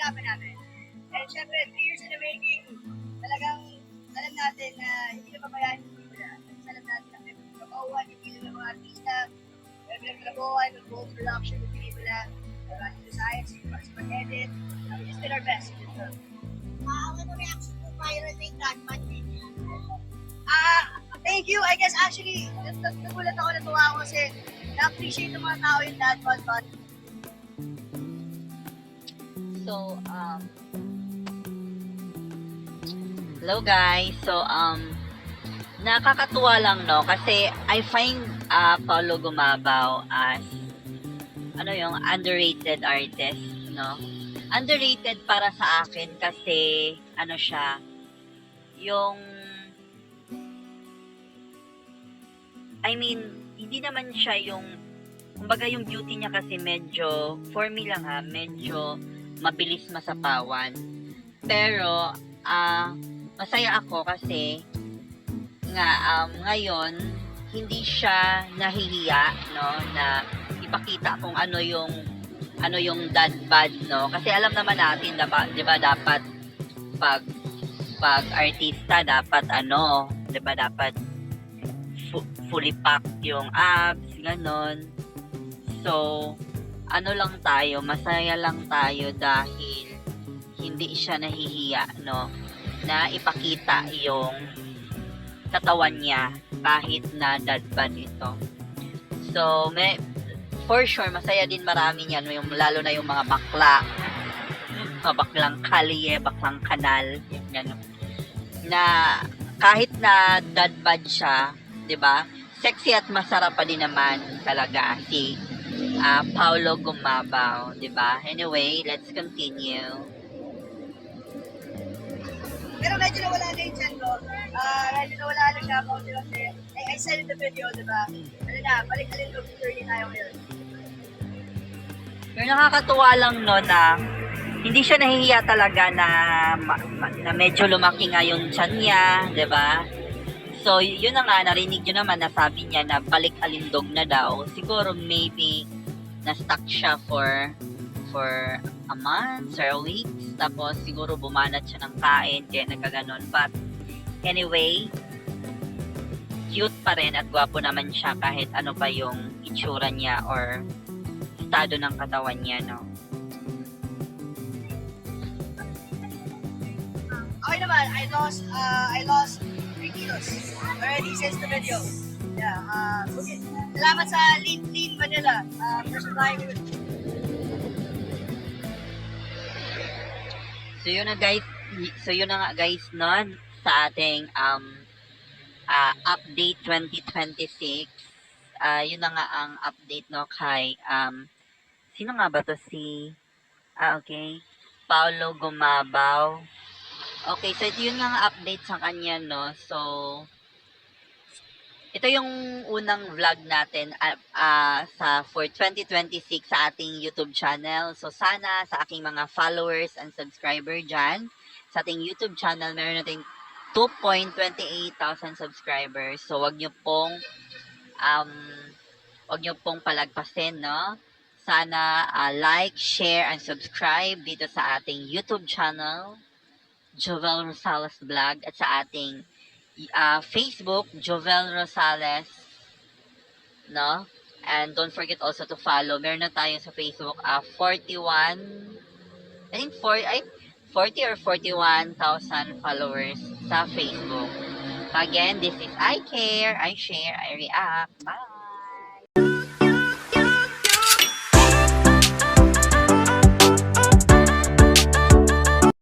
pinag-uusapan namin. And syempre, 3 years in the making, talagang alam natin na hindi na pabayaan yung pelikula. Alam natin na may pinag-uuhan yung pelikula ng mga artista, may pinag-uuhan yung full production ng pelikula, yung science, yung pag-edit, we just did our best. Ano reaction mo viral na yung Godman din? Thank you. I guess actually, nagulat ako, natuwa ako kasi na-appreciate ng mga tao yung Dad Bod Bod. So, hello guys. So, nakakatuwa lang, no? Kasi I find Paulo Gumabaw as yung underrated artist, no? Underrated para sa akin kasi siya, hindi naman siya kumbaga yung beauty niya kasi medyo, for me lang medyo mabilis masapawan. Pero, masaya ako kasi ngayon, hindi siya nahihiya, no, na ipakita kung ano yung dad bod, no? Kasi alam naman natin, di ba, dapat pag artista, dapat di ba, dapat fully packed yung abs, ganon. So, lang tayo, masaya lang tayo dahil hindi siya nahihiya, no, na ipakita yung katawan niya kahit na dad bod ito. So, for sure, masaya din marami niyan, lalo na yung mga bakla, baklang kalye, baklang kanal, yan, na kahit na dad bod siya, di ba, sexy at masarap pa din naman talaga si Paulo Gumabaw, di ba? Anyway, let's continue. Pero medyo nawala na yung chan ko. Medyo nawala na siya ako kasi I said in the video, di ba? Balik alin ko 30 tayo ngayon. Pero nakakatuwa lang, no, na hindi siya nahihiya talaga na medyo lumaki nga yung chan niya, di ba? So, yun na nga, narinig nyo naman na sabi niya na balik alindog na daw. Siguro maybe na-stuck siya for a month or a week. Tapos siguro bumanat siya ng kain, kaya nagkaganon. But anyway, cute pa rin at gwapo naman siya kahit ano pa yung itsura niya or estado ng katawan niya, no? Okay naman, I lost 3 kilos already since the video. Yeah, okay. Salamat sa Lean Manila. First time. So yun na nga guys, no, sa ating update 2026. Yun na nga ang update, no, kay sino nga ba to, okay, Paulo Gumabaw. Okay, so yun nga ang update sa kanya, no. So ito yung unang vlog natin for 2026 sa ating YouTube channel. So sana sa aking mga followers and subscriber dyan, sa ating YouTube channel, meron natin 2,28,000 subscribers. So wag nyo pong palagpasin, no? Sana like, share, and subscribe dito sa ating YouTube channel, Jovel Rosales Vlog, at sa ating Facebook, Jovel Rosales, no? And don't forget also to follow. Meron na tayo sa Facebook, 40 or 41,000 followers sa Facebook. Again, this is I Care, I Share, I React. Bye!